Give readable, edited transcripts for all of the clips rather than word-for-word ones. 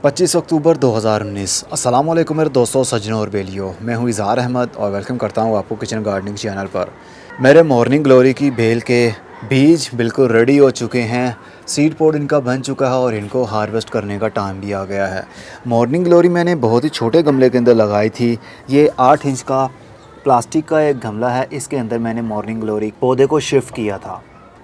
25 अक्टूबर 2019। अस्सलाम वालेकुम मेरे दोस्तों, सज्जनों और बेलियों। मैं हूं इज़हार अहमद और वेलकम करता हूं आपको किचन गार्डनिंग चैनल पर। मेरे मॉर्निंग ग्लोरी की बेल के बीज बिल्कुल रेडी हो चुके हैं। सीड पोड इनका बन चुका है और इनको हार्वेस्ट करने का टाइम भी आ गया है। मॉर्निंग ग्लोरी मैंने बहुत ही छोटे गमले के अंदर लगाई थी। ये 8 इंच का प्लास्टिक का एक गमला है, इसके अंदर मैंने मॉर्निंग ग्लोरी पौधे को शिफ्ट किया था।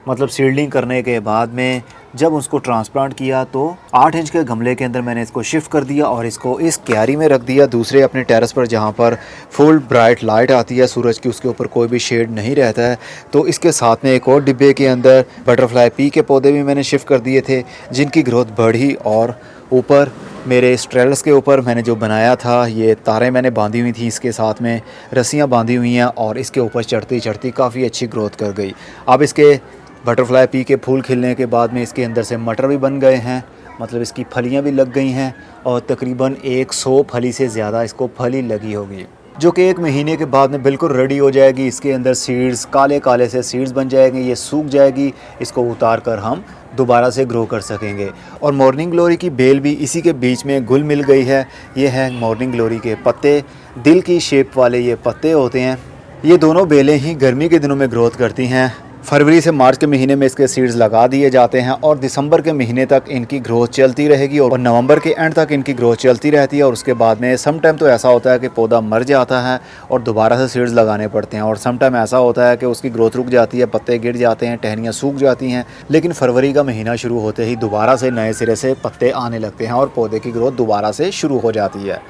मतलब सीडलिंग करने के बाद में जब उसको ट्रांसप्लांट किया तो 8 इंच के गमले के अंदर मैंने इसको शिफ्ट कर दिया और इसको इस क्यारी में रख दिया, दूसरे अपने टेरेस पर जहाँ पर फुल ब्राइट लाइट आती है सूरज की, उसके ऊपर कोई भी शेड नहीं रहता है। तो इसके साथ में एक और डिब्बे के अंदर बटरफ्लाई पी के पौधे भी मैंने शिफ्ट कर दिए थे, जिनकी ग्रोथ बढ़ी। और ऊपर मेरे स्ट्रेलस के ऊपर मैंने जो बनाया था, ये तारें मैंने बांधी हुई थी, इसके साथ में रस्सियाँ बांधी हुई हैं और इसके ऊपर चढ़ती चढ़ती काफ़ी अच्छी ग्रोथ कर गई। अब इसके बटरफ्लाई पी के फूल खिलने के बाद में इसके अंदर से मटर भी बन गए हैं, मतलब इसकी फलियां भी लग गई हैं और तकरीबन 100 फली से ज़्यादा इसको फली लगी होगी, जो कि 1 महीने के बाद में बिल्कुल रेडी हो जाएगी। इसके अंदर सीड्स काले काले से सीड्स बन जाएंगे, ये सूख जाएगी, इसको उतार कर हम दोबारा से ग्रो कर सकेंगे। और मॉर्निंग ग्लोरी की बेल भी इसी के बीच में घुल मिल गई है। ये है मॉर्निंग ग्लोरी के पत्ते, दिल की शेप वाले ये पत्ते होते हैं। ये दोनों बेलें ही गर्मी के दिनों में ग्रोथ करती हैं। फरवरी से मार्च के महीने में इसके सीड्स लगा दिए जाते हैं और दिसंबर के महीने तक इनकी ग्रोथ चलती रहेगी और नवंबर के एंड तक इनकी ग्रोथ चलती रहती है। और उसके बाद में सम टाइम तो ऐसा होता है कि पौधा मर जाता है और दोबारा से सीड्स लगाने पड़ते हैं, और सम टाइम ऐसा होता है कि उसकी ग्रोथ रुक जाती है, पत्ते गिर जाते हैं, टहनियाँ सूख जाती हैं। लेकिन फरवरी का महीना शुरू होते ही दोबारा से नए सिरे से पत्ते आने लगते हैं और पौधे की ग्रोथ दोबारा से शुरू हो जाती है।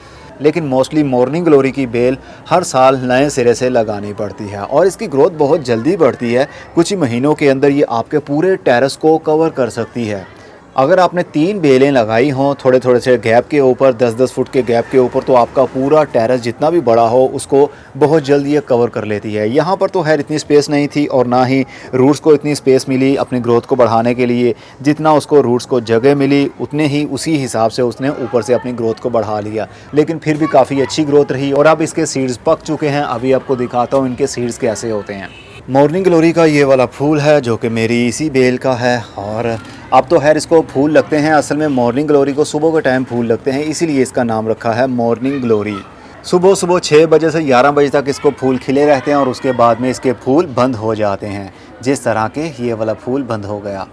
लेकिन मोस्टली मॉर्निंग ग्लोरी की बेल हर साल नए सिरे से लगानी पड़ती है और इसकी ग्रोथ बहुत जल्दी बढ़ती है। कुछ ही महीनों के अंदर ये आपके पूरे टेरेस को कवर कर सकती है। अगर आपने 3 बेलें लगाई हों थोड़े थोड़े से गैप के ऊपर, 10-10 फुट के गैप के ऊपर, तो आपका पूरा टेरेस जितना भी बड़ा हो उसको बहुत जल्दी ये कवर कर लेती है। यहाँ पर तो खैर इतनी स्पेस नहीं थी और ना ही रूट्स को इतनी स्पेस मिली अपनी ग्रोथ को बढ़ाने के लिए। जितना उसको रूट्स को जगह मिली उतने ही उसी हिसाब से उसने ऊपर से अपनी ग्रोथ को बढ़ा लिया, लेकिन फिर भी काफ़ी अच्छी ग्रोथ रही। और अब इसके सीड्स पक चुके हैं, अभी आपको दिखाता हूँ इनके सीड्स कैसे होते हैं। मॉर्निंग ग्लोरी का ये वाला फूल है जो कि मेरी इसी बेल का है। और अब तो खैर इसको फूल लगते हैं, असल में मॉर्निंग ग्लोरी को सुबह के टाइम फूल लगते हैं, इसीलिए इसका नाम रखा है मॉर्निंग ग्लोरी। सुबह 6 बजे से 11 बजे तक इसको फूल खिले रहते हैं और उसके बाद में इसके फूल बंद हो जाते हैं। जिस तरह के ये वाला फूल बंद हो गया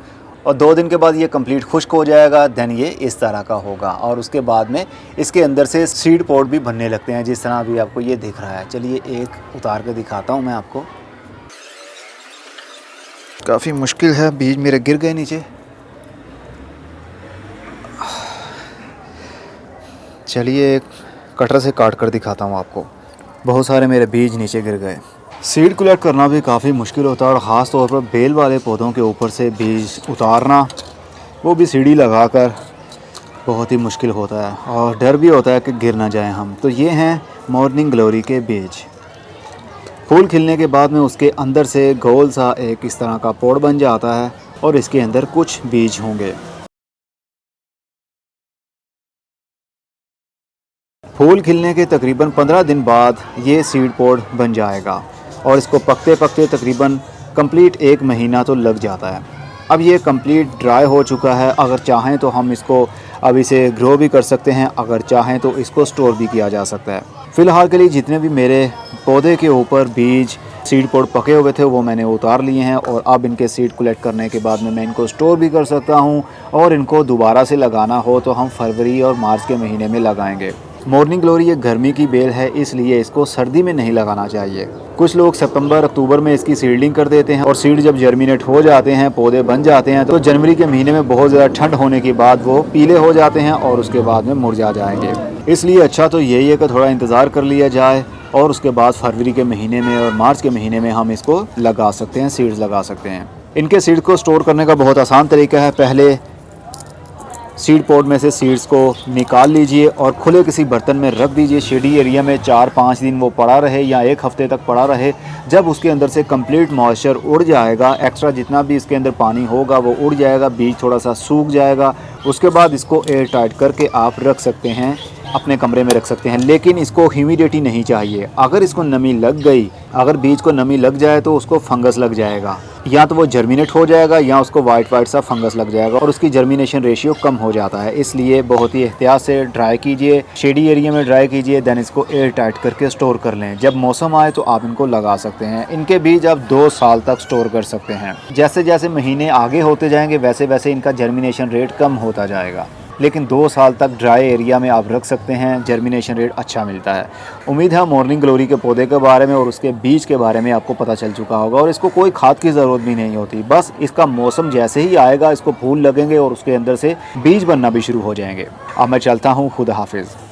और 2 दिन के बाद ये कंप्लीट खुश्क हो जाएगा, देन ये इस तरह का होगा। और उसके बाद में इसके अंदर से सीड पॉड भी बनने लगते हैं, जिस तरह अभी आपको ये दिख रहा है। चलिए एक उतार के दिखाता हूँ मैं आपको। काफ़ी मुश्किल है, बीज मेरे गिर गए नीचे। चलिए एक कटर से काट कर दिखाता हूँ आपको। बहुत सारे मेरे बीज नीचे गिर गए। सीड कलेक्ट करना भी काफ़ी मुश्किल होता है और ख़ास तौर पर बेल वाले पौधों के ऊपर से बीज उतारना, वो भी सीढ़ी लगाकर, बहुत ही मुश्किल होता है और डर भी होता है कि गिर ना जाए हम। तो ये हैं मॉर्निंग ग्लोरी के बीज। फूल खिलने के बाद में उसके अंदर से गोल सा एक इस तरह का पोड़ बन जाता है और इसके अंदर कुछ बीज होंगे। फूल खिलने के तकरीबन 15 दिन बाद ये सीड पोड बन जाएगा और इसको पकते पकते तकरीबन कंप्लीट 1 महीना तो लग जाता है। अब ये कंप्लीट ड्राई हो चुका है। अगर चाहें तो हम इसको अब इसे ग्रो भी कर सकते हैं, अगर चाहें तो इसको स्टोर भी किया जा सकता है। फ़िलहाल के लिए जितने भी मेरे पौधे के ऊपर बीज सीड पोड पके हुए थे वो मैंने उतार लिए हैं और अब इनके सीड कलेक्ट करने के बाद में मैं इनको स्टोर भी कर सकता हूं। और इनको दोबारा से लगाना हो तो हम फरवरी और मार्च के महीने में लगाएंगे। मॉर्निंग ग्लोरी ये गर्मी की बेल है, इसलिए इसको सर्दी में नहीं लगाना चाहिए। कुछ लोग सितंबर अक्टूबर में इसकी सीडलिंग कर देते हैं और सीड जब जर्मिनेट हो जाते हैं, पौधे बन जाते हैं, तो जनवरी के महीने में बहुत ज़्यादा ठंड होने के बाद वो पीले हो जाते हैं और उसके बाद में मुरझा जाएंगे। इसलिए अच्छा तो यही है कि थोड़ा इंतज़ार कर लिया जाए और उसके बाद फरवरी के महीने में और मार्च के महीने में हम इसको लगा सकते हैं, सीड्स लगा सकते हैं। इनके सीड्स को स्टोर करने का बहुत आसान तरीका है। पहले सीड पॉड में से सीड्स को निकाल लीजिए और खुले किसी बर्तन में रख दीजिए। शेडी एरिया में 4-5 दिन वो पड़ा रहे या 1 हफ्ते तक पड़ा रहे। जब उसके अंदर से कंप्लीट मॉइस्चर उड़ जाएगा, एक्स्ट्रा जितना भी इसके अंदर पानी होगा वो उड़ जाएगा, बीज थोड़ा सा सूख जाएगा, उसके बाद इसको एयर टाइट करके आप रख सकते हैं अपने कमरे में रख सकते हैं। लेकिन इसको ह्यूमिडिटी नहीं चाहिए। अगर इसको नमी लग गई, अगर बीज को नमी लग जाए तो उसको फंगस लग जाएगा, या तो वो जर्मिनेट हो जाएगा या उसको वाइट वाइट सा फंगस लग जाएगा और उसकी जर्मिनेशन रेशियो कम हो जाता है। इसलिए बहुत ही एहतियात से ड्राई कीजिए, शेडी एरिया में ड्राई कीजिए, देन इसको एयर टाइट करके स्टोर कर लें। जब मौसम आए तो आप इनको लगा सकते हैं। इनके बीज आप 2 साल तक स्टोर कर सकते हैं। जैसे जैसे महीने आगे होते जाएंगे वैसे वैसे इनका जर्मिनेशन रेट कम होता जाएगा, लेकिन 2 साल तक ड्राई एरिया में आप रख सकते हैं। जर्मिनेशन रेट अच्छा मिलता है। उम्मीद है मॉर्निंग ग्लोरी के पौधे के बारे में और उसके बीज के बारे में आपको पता चल चुका होगा। और इसको कोई खाद की ज़रूरत भी नहीं होती, बस इसका मौसम जैसे ही आएगा इसको फूल लगेंगे और उसके अंदर से बीज बनना भी शुरू हो जाएंगे। अब मैं चलता हूँ, खुदा हाफिज़।